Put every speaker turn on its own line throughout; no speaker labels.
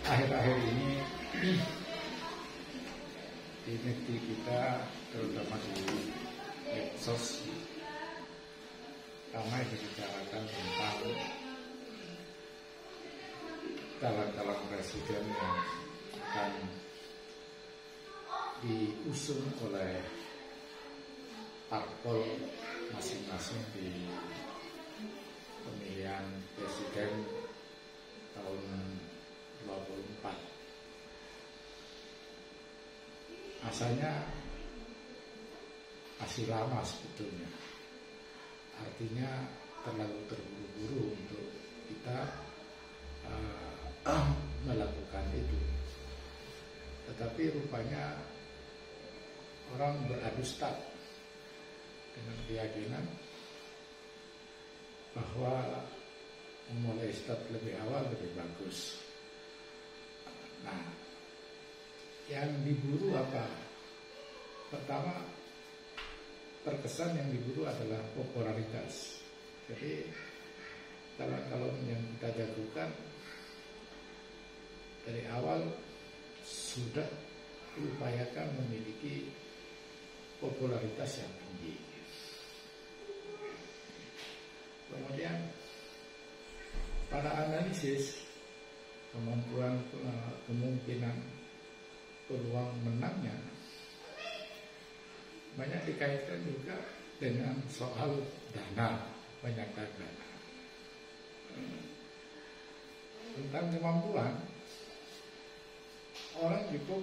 akhir-akhir ini di negeri kita, terutama di medsos, ramai dibicarakan tentang calon-calon presiden yang akan diusung oleh parpol masing-masing di pemilihan presiden tahun 2024. Masanya masih lama sebetulnya. Artinya terlalu terburu-buru untuk kita melakukan itu. Tetapi rupanya orang beradu start dengan keyakinan bahwa memulai start lebih awal lebih bagus. Nah, yang diburu apa? Pertama, terkesan yang diburu adalah popularitas. Jadi kalau yang kita jagokan dari awal sudah diupayakan memiliki popularitas yang tinggi. Kemudian pada analisis kemungkinan peluang menangnya banyak dikaitkan juga dengan soal dana, banyakkan dana. Tentang kemampuan, orang cukup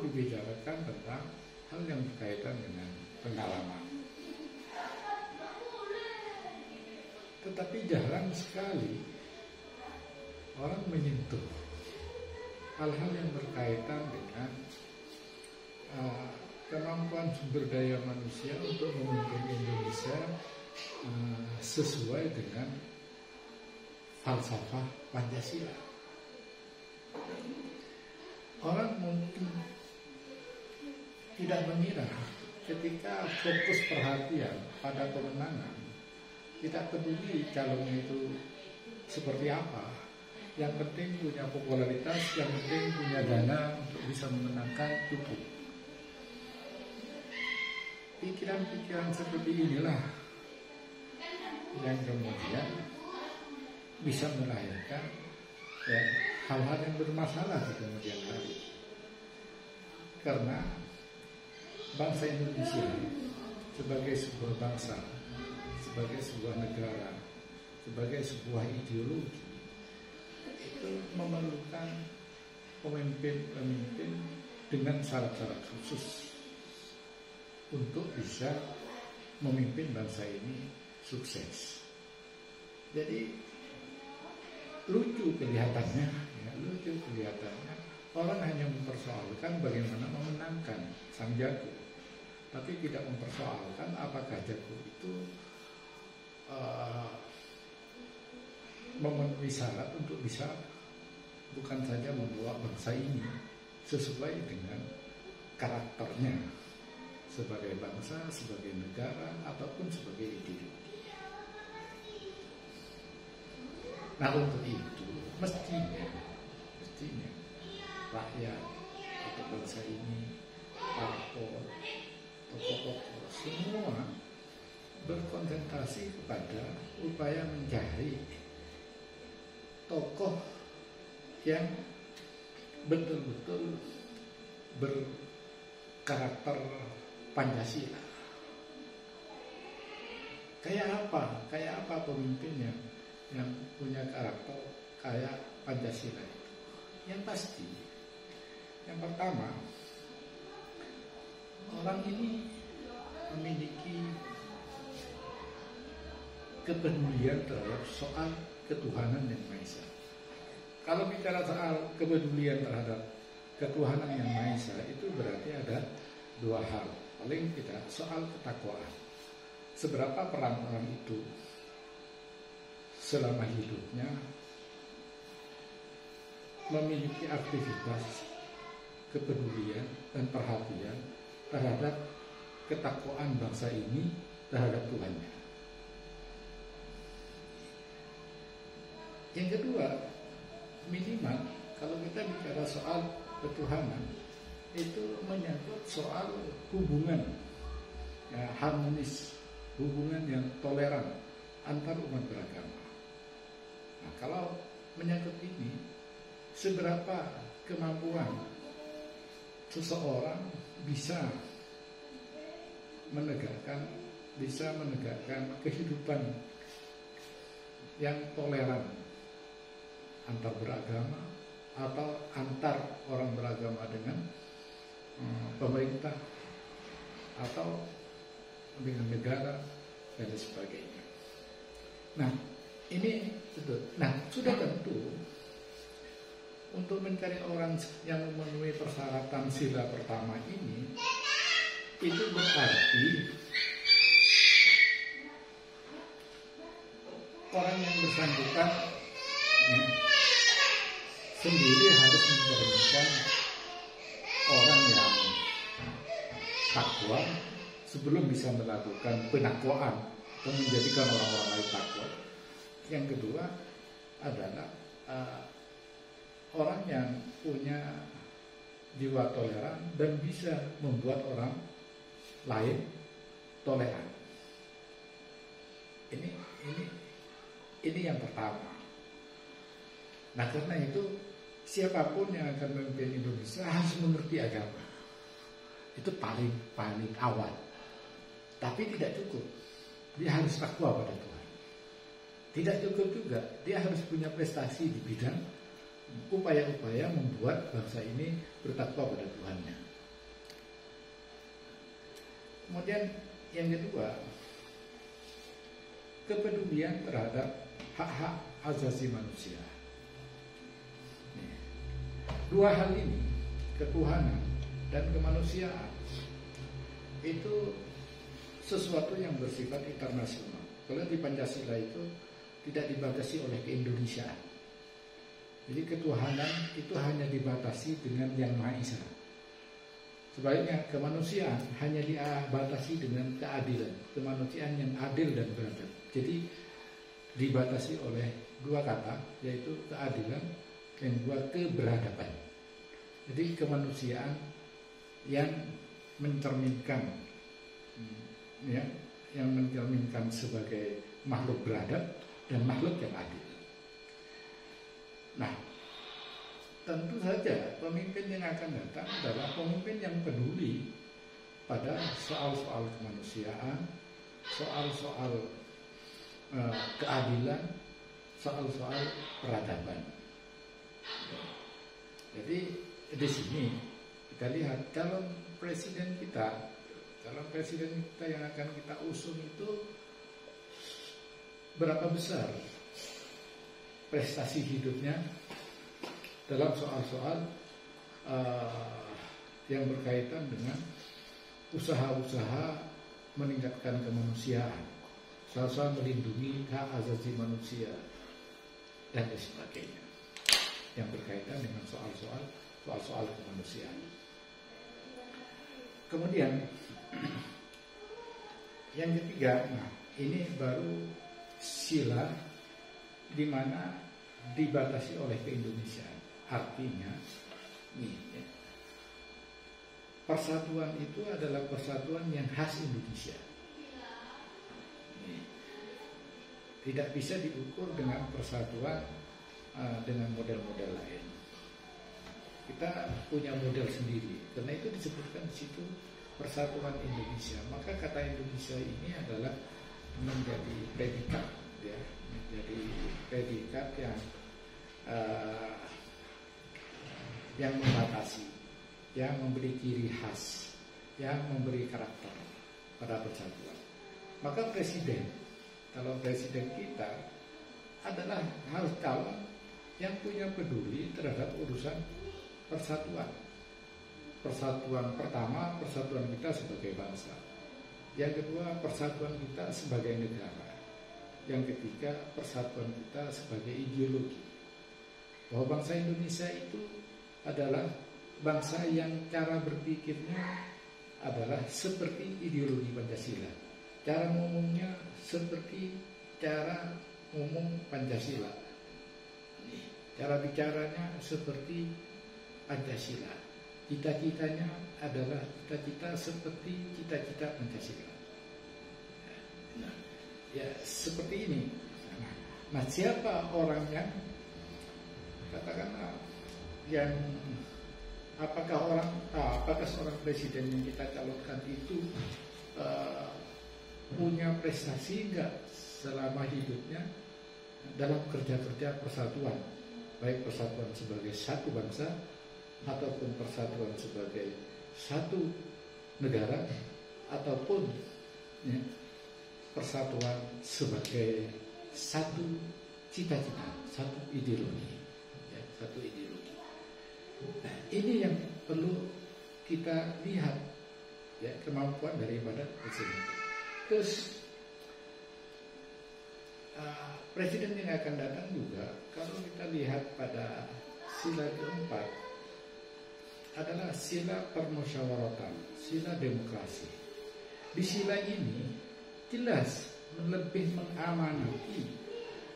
dibicarakan tentang hal yang berkaitan dengan pengalaman. Tetapi jarang sekali orang menyentuh hal-hal yang berkaitan dengan kemampuan sumber daya manusia untuk memimpin Indonesia sesuai dengan falsafah Pancasila. Orang mungkin tidak mengira ketika fokus perhatian pada kemenangan, tidak peduli calonnya itu seperti apa. Yang penting punya popularitas, yang penting punya dana untuk bisa memenangkan cukup. Pikiran-pikiran seperti inilah yang kemudian bisa melahirkan hal-hal yang bermasalah di kemudian hari. Karena bangsa Indonesia sebagai sebuah bangsa, sebagai sebuah negara, sebagai sebuah ideologi, itu memerlukan pemimpin-pemimpin dengan syarat-syarat khusus untuk bisa memimpin bangsa ini sukses. Jadi lucu kelihatannya orang hanya mempersoalkan bagaimana memenangkan sang jago, tapi tidak mempersoalkan apakah jago itu memenuhi syarat untuk bisa bukan saja membawa bangsa ini sesuai dengan karakternya sebagai bangsa, sebagai negara, ataupun sebagai ideologi. Nah, untuk itu mestinya rakyat atau bangsa ini, parpol, tokoh-tokoh semua berkonsentrasi kepada upaya mencari tokoh yang betul-betul berkarakter Pancasila. Kayak apa pemimpinnya yang punya karakter kayak Pancasila itu? Yang pasti, yang pertama, orang ini memiliki kepedulian terhadap soal ketuhanan yang Maha Esa. Kalau bicara soal kepedulian terhadap ketuhanan yang Maha Esa, itu berarti ada dua hal. Paling tidak soal ketakwaan. Seberapa peran orang itu selama hidupnya memiliki aktivitas kepedulian dan perhatian terhadap ketakwaan bangsa ini terhadap Tuhannya. Yang kedua, minimal Kalau kita bicara soal ketuhanan, itu menyangkut soal hubungan ya, harmonis, hubungan yang toleran antar umat beragama. Nah, kalau menyangkut ini, seberapa kemampuan seseorang bisa menegakkan kehidupan yang toleran antar beragama atau antar orang beragama dengan pemerintah atau dengan negara dan sebagainya. Nah, ini betul. Nah, sudah tentu untuk mencari orang yang memenuhi persyaratan sila pertama ini, itu berarti orang yang bersangkutan sendiri harus mencerminkan orang yang takwa sebelum bisa melakukan penakwaan dan menjadikan orang-orang lain takwa. Yang kedua adalah orang yang punya jiwa toleran dan bisa membuat orang lain toleran. Ini yang pertama. Nah, karena itu siapapun yang akan memimpin Indonesia harus mengerti agama. Itu paling awal. Tapi tidak cukup. Dia harus takwa pada Tuhan. Tidak cukup juga, dia harus punya prestasi di bidang upaya-upaya membuat bangsa ini bertakwa pada Tuhannya. Kemudian yang kedua, kepedulian terhadap hak-hak asasi manusia. Dua hal ini, ketuhanan dan kemanusiaan, itu sesuatu yang bersifat internasional. Kalau di Pancasila itu tidak dibatasi oleh keindonesiaan. Jadi ketuhanan itu hanya dibatasi dengan Yang Maha Esa. Sebaliknya kemanusiaan hanya dibatasi dengan keadilan, kemanusiaan yang adil dan beradab. Jadi dibatasi oleh dua kata, yaitu keadilan dan dua keberadaban. Jadi kemanusiaan yang mencerminkan yang mencerminkan sebagai makhluk beradab dan makhluk yang adil. Nah, tentu saja pemimpin yang akan datang adalah pemimpin yang peduli pada soal-soal kemanusiaan, soal-soal keadilan, soal-soal peradaban. Jadi di sini kita lihat calon presiden kita yang akan kita usung itu berapa besar prestasi hidupnya dalam soal-soal yang berkaitan dengan usaha-usaha meningkatkan kemanusiaan, soal-soal melindungi hak asasi manusia dan sebagainya yang berkaitan dengan soal-soal kemanusiaan. Kemudian yang ketiga, nah ini baru sila di mana dibatasi oleh keindonesiaan. Artinya, persatuan itu adalah persatuan yang khas Indonesia. Tidak bisa diukur dengan persatuan dengan model-model lain. Kita punya model sendiri, karena itu disebutkan di situ persatuan Indonesia. Maka kata Indonesia ini adalah menjadi predikat, ya, menjadi predikat yang membatasi, yang memberi ciri khas, yang memberi karakter pada persatuan. Maka presiden, kalau presiden kita adalah harus calon yang punya peduli terhadap urusan persatuan. Persatuan pertama, persatuan kita sebagai bangsa. Yang kedua, persatuan kita sebagai negara. Yang ketiga, persatuan kita sebagai ideologi. Bahwa bangsa Indonesia itu adalah bangsa yang cara berpikirnya adalah seperti ideologi Pancasila. Cara ngomongnya seperti cara ngomong Pancasila. cara bicaranya seperti Pancasila. Cita-citanya adalah cita-cita seperti cita-cita Pancasila. Nah, ya seperti ini. Nah, siapa orang yang katakanlah yang apakah seorang presiden yang kita calonkan itu punya prestasi enggak selama hidupnya dalam kerja-kerja persatuan, baik persatuan sebagai satu bangsa ataupun persatuan sebagai satu negara ataupun ya, persatuan sebagai satu cita-cita, satu ideologi, ya, satu ideologi. Nah, ini yang perlu kita lihat, ya, kemampuan daripada presiden. Terus presiden yang akan datang juga, kalau kita lihat pada sila keempat adalah sila permusyawaratan, sila demokrasi. Di sila ini jelas lebih mengamanati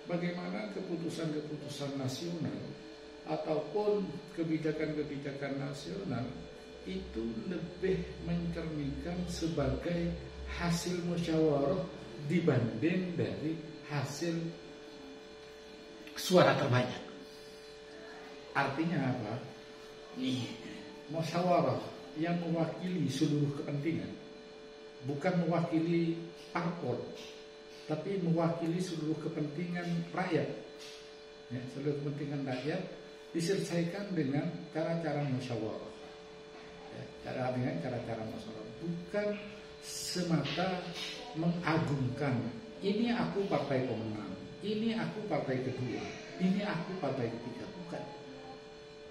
bagaimana keputusan-keputusan nasional ataupun kebijakan-kebijakan nasional itu lebih mencerminkan sebagai hasil musyawarah dibanding dari hasil suara terbanyak. Artinya apa? Nih, musyawarah yang mewakili seluruh kepentingan, bukan mewakili parpol, tapi mewakili seluruh kepentingan rakyat. Ya, seluruh kepentingan rakyat diselesaikan dengan cara-cara musyawarah. Ya, dengan cara-cara musyawarah, bukan semata mengagungkan ini aku partai pemenang, ini aku partai kedua, ini aku partai ketiga, bukan.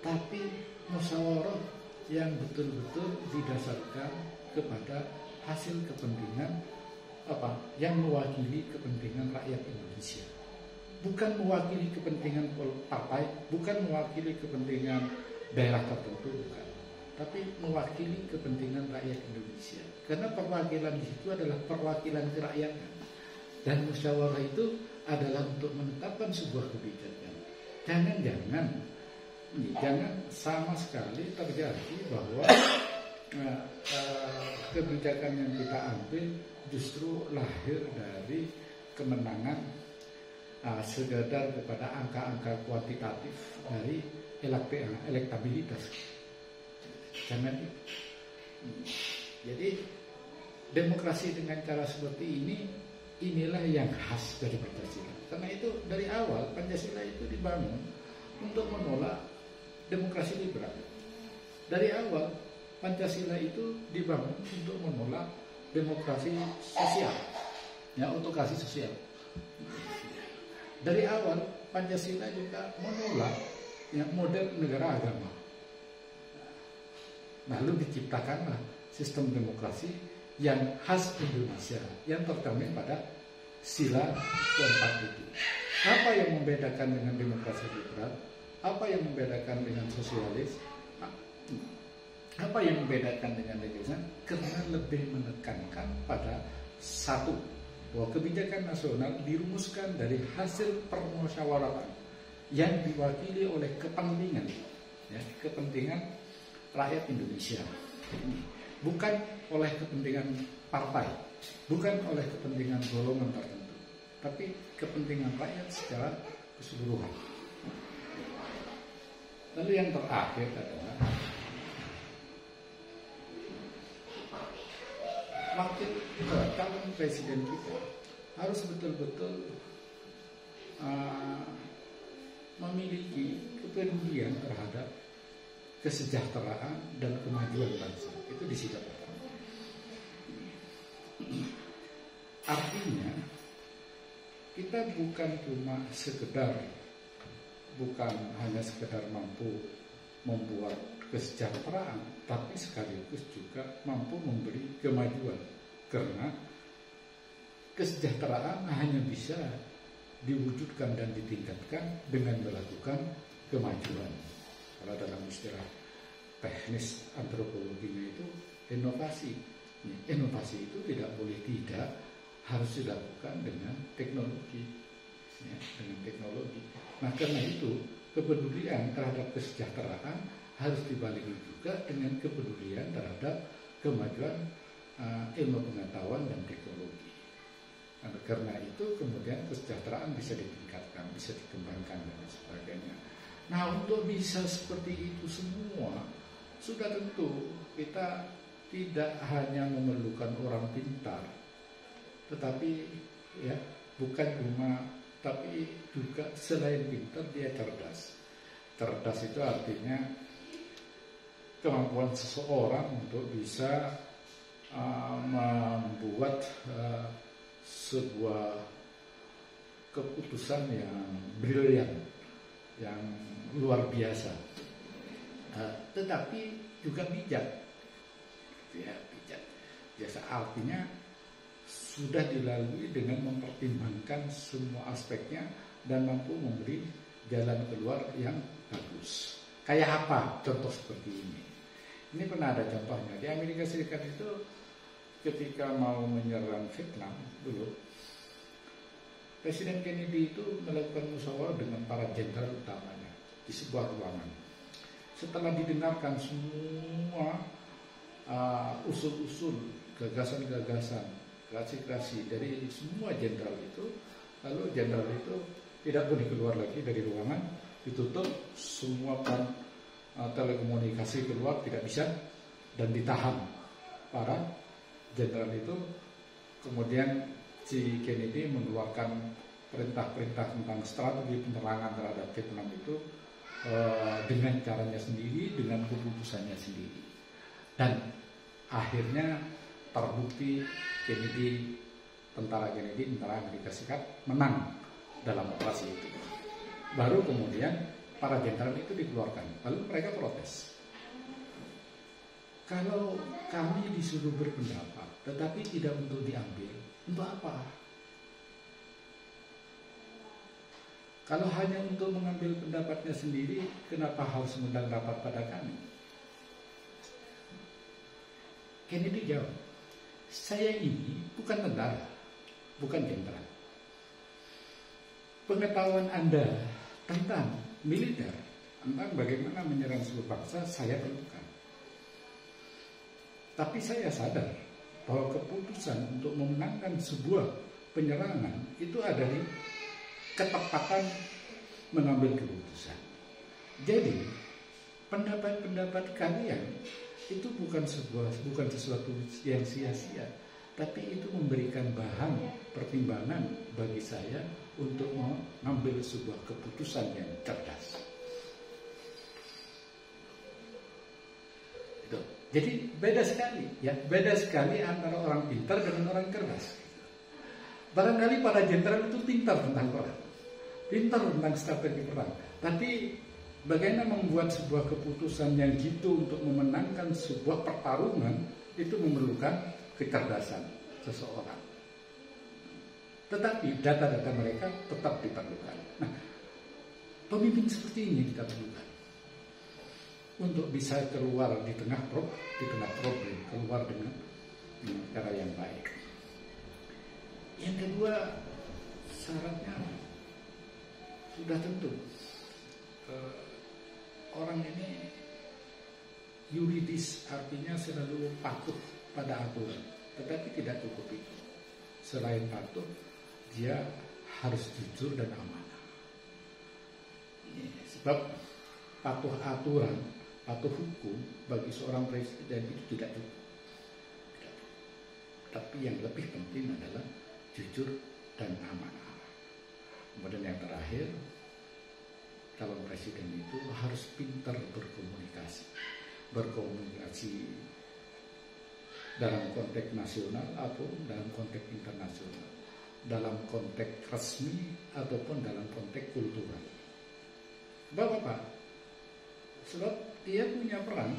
Tapi musyawarah yang betul-betul didasarkan kepada hasil kepentingan apa? Yang mewakili kepentingan rakyat Indonesia. Bukan mewakili kepentingan partai, bukan mewakili kepentingan daerah tertentu, bukan. Tapi mewakili kepentingan rakyat Indonesia. Karena perwakilan di situ adalah perwakilan kerakyatan. Dan musyawarah itu adalah untuk menetapkan sebuah kebijakan. Jangan sama sekali terjadi bahwa kebijakan yang kita ambil justru lahir dari kemenangan sekedar kepada angka-angka kuantitatif dari elektabilitas. Jangan itu. Jadi demokrasi dengan cara seperti ini, inilah yang khas dari Pancasila. Karena itu dari awal Pancasila itu dibangun untuk menolak demokrasi liberal. Dari awal Pancasila itu dibangun untuk menolak demokrasi sosial, ya, untuk kasih sosial. Dari awal Pancasila juga menolak ya, model negara agama. Lalu diciptakanlah sistem demokrasi yang khas Indonesia yang tercermin pada sila keempat itu. Apa yang membedakan dengan demokrasi liberal? Apa yang membedakan dengan sosialis? Apa yang membedakan dengan legalisme? Karena lebih menekankan pada satu, bahwa kebijakan nasional dirumuskan dari hasil permusyawaratan yang diwakili oleh kepentingan, ya, kepentingan rakyat Indonesia, bukan oleh kepentingan partai, bukan oleh kepentingan golongan tertentu, tapi kepentingan rakyat secara keseluruhan. Lalu yang terakhir adalah calon presiden kita harus betul-betul memiliki kepedulian terhadap kesejahteraan dan kemajuan bangsa. Itu di sila pertama. Artinya kita bukan cuma bukan hanya sekedar mampu membuat kesejahteraan, tapi sekaligus juga mampu memberi kemajuan. Karena kesejahteraan hanya bisa diwujudkan dan ditingkatkan dengan melakukan kemajuan. Kalau dalam istilah teknis antropologinya itu inovasi. Inovasi itu tidak boleh tidak, harus dilakukan dengan teknologi. Ya, dengan teknologi. Nah, karena itu kepedulian terhadap kesejahteraan harus dibarengi juga dengan kepedulian terhadap kemajuan ilmu pengetahuan dan teknologi. Karena itu kemudian kesejahteraan bisa ditingkatkan, bisa dikembangkan dan sebagainya. Nah, untuk bisa seperti itu semua, sudah tentu kita tidak hanya memerlukan orang pintar, tetapi ya bukan cuma, tapi juga selain pintar dia cerdas. Cerdas itu artinya kemampuan seseorang untuk bisa membuat sebuah keputusan yang brilian, yang luar biasa, tetapi juga bijak. Ya, bijak. Biasa artinya sudah dilalui dengan mempertimbangkan semua aspeknya dan mampu memberi jalan keluar yang bagus. Kayak apa? Contoh seperti ini. Ini pernah ada contohnya di Amerika Serikat itu ketika mau menyerang Vietnam dulu. Presiden Kennedy itu melakukan musyawarah dengan para jenderal utamanya di sebuah ruangan. Setelah didengarkan semua usul-usul, gagasan-gagasan, klasi-klasi dari semua jenderal itu, lalu jenderal itu tidak boleh keluar lagi dari ruangan, ditutup semua telekomunikasi keluar, tidak bisa, dan ditahan para jenderal itu. Kemudian si Kennedy mengeluarkan perintah-perintah tentang strategi penyerangan terhadap Vietnam itu dengan caranya sendiri, dengan keputusannya sendiri. Dan akhirnya terbukti tentara Amerika Serikat menang dalam operasi itu. Baru kemudian para jenderal itu dikeluarkan, lalu mereka protes. Kalau kami disuruh berpendapat, tetapi tidak untuk diambil, untuk apa? Kalau hanya untuk mengambil pendapatnya sendiri, kenapa harus mengundang rapat pada kami? Kennedy jawab, saya ini bukan tentara, bukan jenderal. Pengetahuan Anda tentang militer, tentang bagaimana menyerang sebuah bangsa, saya perlukan. Tapi saya sadar bahwa keputusan untuk memenangkan sebuah penyerangan itu ada di ketepatan mengambil keputusan. Jadi pendapat-pendapat kalian itu bukan sesuatu yang sia-sia, tapi itu memberikan bahan pertimbangan bagi saya untuk mengambil sebuah keputusan yang cerdas. Itu. Jadi beda sekali antara orang pintar dengan orang cerdas. Barangkali para jenderal itu pintar tentang perang, pintar tentang strategi perang, tapi bagaimana membuat sebuah keputusan yang gitu untuk memenangkan sebuah pertarungan itu memerlukan kecerdasan seseorang. Tetapi data-data mereka tetap diperlukan. Nah, pemimpin seperti ini kita perlukan untuk bisa keluar di tengah problem, keluar dengan cara yang baik. Yang kedua, syaratnya sudah tentu orang ini yuridis, artinya selalu patuh pada aturan, tetapi tidak cukup itu. Selain patuh, dia harus jujur dan amanah. Sebab patuh aturan, patuh hukum bagi seorang presiden itu tidak cukup. Tapi yang lebih penting adalah jujur dan amanah. Kemudian yang terakhir, calon presiden itu harus pintar berkomunikasi dalam konteks nasional ataupun dalam konteks internasional, dalam konteks resmi ataupun dalam konteks kultural. Sebab apa? Sebab dia punya peran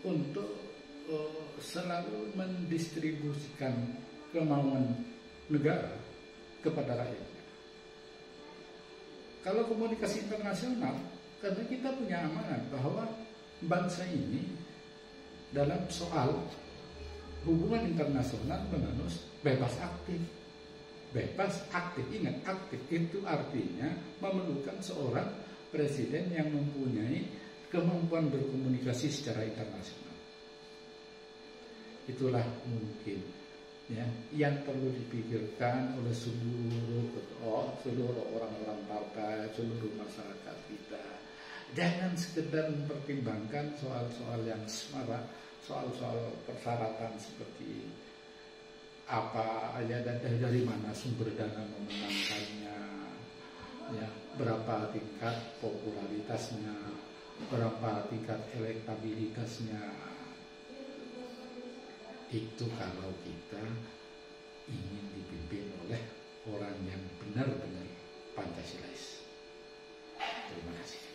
untuk selalu mendistribusikan kemauan negara kepada rakyatnya. Kalau komunikasi internasional, karena kita punya amanat bahwa bangsa ini dalam soal hubungan internasional menganut bebas aktif bebas, aktif. Ingat, aktif itu artinya memerlukan seorang presiden yang mempunyai kemampuan berkomunikasi secara internasional. Itulah mungkin ya yang perlu dipikirkan oleh seluruh orang-orang partai, seluruh masyarakat kita. Jangan sekedar mempertimbangkan soal-soal yang semara, soal-soal persyaratan seperti apa aja dan dari mana sumber dana memenangkannya, ya, berapa tingkat popularitasnya, berapa tingkat elektabilitasnya. Itu kalau kita ingin dipimpin oleh orang yang benar-benar Pancasilais. Terima kasih.